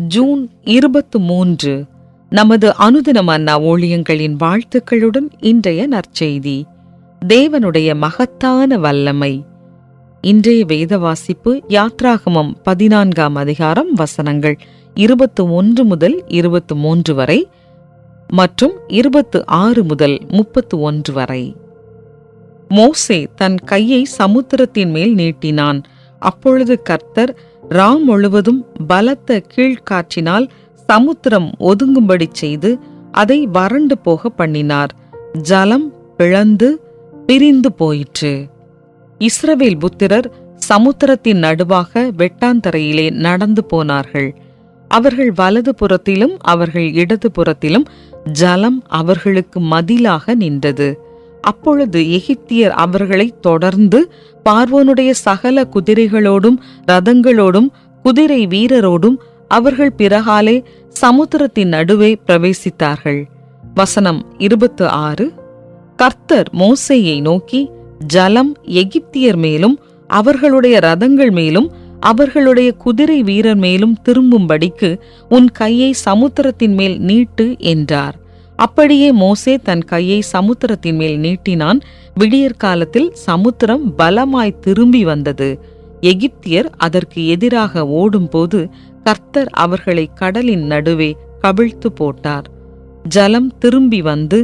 June 23 நமது அனுதின மன்னா ஊழியங்களின் வாழ்த்துக்களுடன் இன்றைய நற்செய்தி. தேவனுடைய மகத்தான வல்லமை. இன்றைய வேத வாசிப்பு யாத்ராகமம் 14ஆம் அதிகாரம் வசனங்கள் 21 முதல் 23 வரை மற்றும் 26 முதல் 31 வரை. மோசே தன் கையை சமுத்திரத்தின் மேல் நீட்டினான். அப்பொழுது கர்த்தர் முழுவதும் பலத்த கீழ்காற்றினால் சமுத்திரம் ஒதுங்கும்படி செய்து அதை வறண்டு போக பண்ணினார். ஜலம் பிளந்து பிரிந்து போயிற்று. இஸ்ரவேல் புத்திரர் சமுத்திரத்தின் நடுவாக வெட்டாந்தரையிலே நடந்து போனார்கள். அவர்கள் வலது புறத்திலும் அவர்கள் இடது புறத்திலும் ஜலம் அவர்களுக்கு மதிலாக நின்றது. அப்பொழுது எகிப்தியர் அவர்களை தொடர்ந்து பார்வோனுடைய சகல குதிரைகளோடும் ரதங்களோடும் குதிரை வீரரோடும் அவர்கள் பிறகாலே சமுத்திரத்தின் நடுவே பிரவேசித்தார்கள். வசனம் 26. கர்த்தர் மோசேயை நோக்கி, ஜலம் எகிப்தியர் மேலும் அவர்களுடைய ரதங்கள் மேலும் அவர்களுடைய குதிரை வீரர் மேலும் திரும்பும்படிக்கு உன் கையை சமுத்திரத்தின் மேல் நீட்டு என்றார். அப்படியே மோசே தன் கையை சமுத்திரத்தின் மேல் நீட்டினான். விடியற்காலத்தில் சமுத்திரம் பலமாய் திரும்பி வந்தது. எகிப்தியர் அதற்கு எதிராக ஓடும்போது கர்த்தர் அவர்களை கடலின் நடுவே கவிழ்த்து போட்டார். ஜலம் திரும்பி வந்து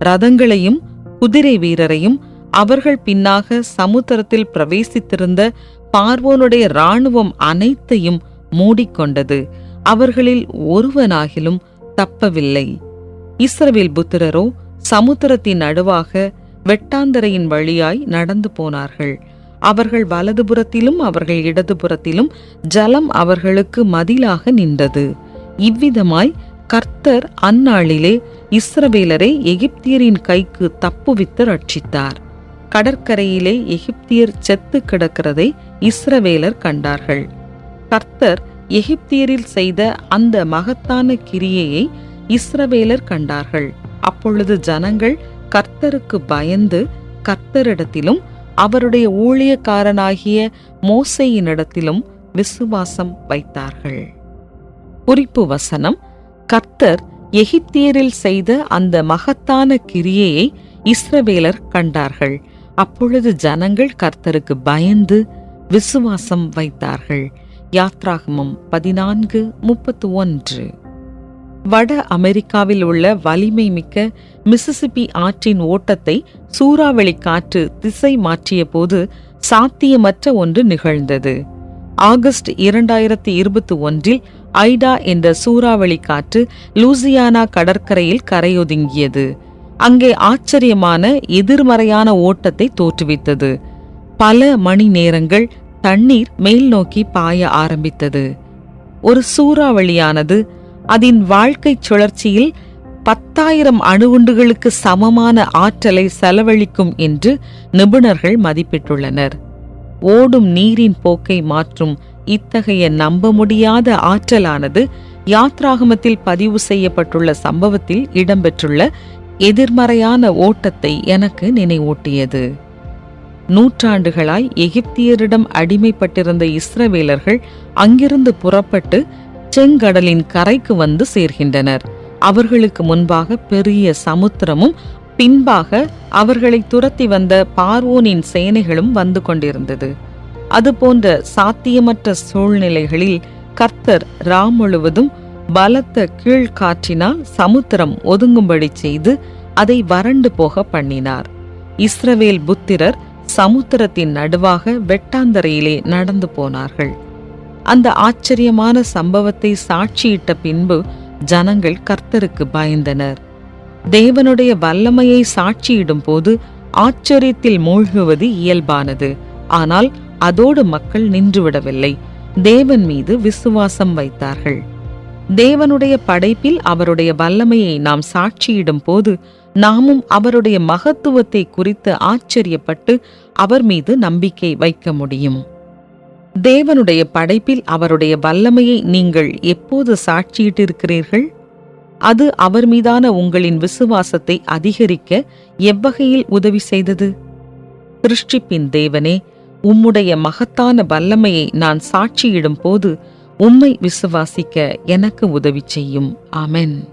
ரதங்களையும் குதிரை வீரரையும் அவர்கள் பின்னாக சமுத்திரத்தில் பிரவேசித்திருந்த பார்வோனுடைய இராணுவம் அனைத்தையும் மூடிக்கொண்டது. அவர்களில் ஒருவனாகிலும் தப்பவில்லை. இஸ்ரவேல் புத்திரரோ சமுத்திரத்தின் நடுவாக வெட்டாந்தரையின் வழியாய் நடந்து போனார்கள். அவர்கள் வலதுபுறத்திலும் அவர்கள் இடதுபுறத்திலும் ஜலம் அவர்களுக்கு மதிலாக நின்றது. இவ்விதமாய் கர்த்தர் அந்நாளிலே இஸ்ரவேலரை எகிப்தியரின் கைக்கு தப்புவித்து ரட்சித்தார். கடற்கரையிலே எகிப்தியர் செத்து கிடக்கிறதை இஸ்ரவேலர் கண்டார்கள். கர்த்தர் எகிப்தியரில் செய்த அந்த மகத்தான கிரியையை இஸ்ரவேலர் கண்டார்கள். அப்பொழுது ஜனங்கள் கர்த்தருக்கு பயந்து கர்த்தரிடத்திலும் அவருடைய ஊழியக்காரனாகிய மோசேயினிடத்திலும் விசுவாசம் வைத்தார்கள். குறிப்பு வசனம்: கர்த்தர் எகிப்தியரில் செய்த அந்த மகத்தான கிரியையை இஸ்ரவேலர் கண்டார்கள். அப்பொழுது ஜனங்கள் கர்த்தருக்கு பயந்து விசுவாசம் வைத்தார்கள். யாத்ராகமம் 14:31. வட அமெரிக்காவில் உள்ள வலிமை மிக்க மிசிசிப்பி ஆற்றின் ஓட்டத்தை சூறாவளி காற்று திசை மாற்றிய போது சாத்தியமற்ற ஒன்று நிகழ்ந்தது. ஆகஸ்ட் 2021 ஐடா என்ற சூறாவளி காற்று லூசியானா கடற்கரையில் கரையொதுங்கியது. அங்கே ஆச்சரியமான எதிர்மறையான ஓட்டத்தை தோற்றுவித்தது. பல மணி நேரங்கள் தண்ணீர் மேல் நோக்கி பாய ஆரம்பித்தது. ஒரு சூறாவளியானது அதன் வாழ்க்கை சுழற்சியில் 10,000 அணுகுண்டுகளுக்கு சமமான ஆற்றலை செலவழிக்கும் என்று நிபுணர்கள் மதிப்பிட்டுள்ளனர். ஓடும் நீரின் போக்கை மாற்றும் இத்தகைய நம்ப முடியாத ஆற்றலானது யாத்ராகமத்தில் பதிவு செய்யப்பட்டுள்ள சம்பவத்தில் இடம்பெற்றுள்ள எதிர்மறையான ஓட்டத்தை எனக்கு நினைவூட்டியது. நூற்றாண்டுகளாய் எகிப்தியரிடம் அடிமைப்பட்டிருந்த இஸ்ரவேலர்கள் அங்கிருந்து புறப்பட்டு செங்கடலின் கரைக்கு வந்து சேர்கின்றனர். அவர்களுக்கு முன்பாக பெரிய சமுத்திரமும் பின்பாக அவர்களை துரத்தி வந்த பார்வோனின் சேனைகளும் வந்து கொண்டிருந்தது. அதுபோன்ற சாத்தியமற்ற சூழ்நிலைகளில் கர்த்தர் முழுவதும் பலத்த கீழ்காற்றினால் சமுத்திரம் ஒதுங்கும்படி செய்து அதை வறண்டு போக பண்ணினார். இஸ்ரவேல் புத்திரர் சமுத்திரத்தின் நடுவாக வெட்டாந்தரையிலே நடந்து போனார்கள். அந்த ஆச்சரியமான சம்பவத்தை சாட்சியிட்ட பின்பு ஜனங்கள் கர்த்தருக்கு பயந்தனர். தேவனுடைய வல்லமையை சாட்சியிடும் போது ஆச்சரியத்தில் மூழ்குவது இயல்பானது. ஆனால் அதோடு மக்கள் நின்றுவிடவில்லை. தேவன் மீது விசுவாசம் வைத்தார்கள். தேவனுடைய படைப்பில் அவருடைய வல்லமையை நாம் சாட்சியிடும் போது நாமும் அவருடைய மகத்துவத்தை குறித்து ஆச்சரியப்பட்டு அவர் மீது நம்பிக்கை வைக்க முடியும். தேவனுடைய படைப்பில் அவருடைய வல்லமையை நீங்கள் எப்போது சாட்சியிட்டிருக்கிறீர்கள்? அது அவர் மீதான உங்களின் விசுவாசத்தை அதிகரிக்க எவ்வகையில் உதவி செய்தது? சிருஷ்டிப்பின் தேவனே, உம்முடைய மகத்தான வல்லமையை நான் சாட்சியிடும் போது உம்மை விசுவாசிக்க எனக்கு உதவி செய்யும். ஆமென்.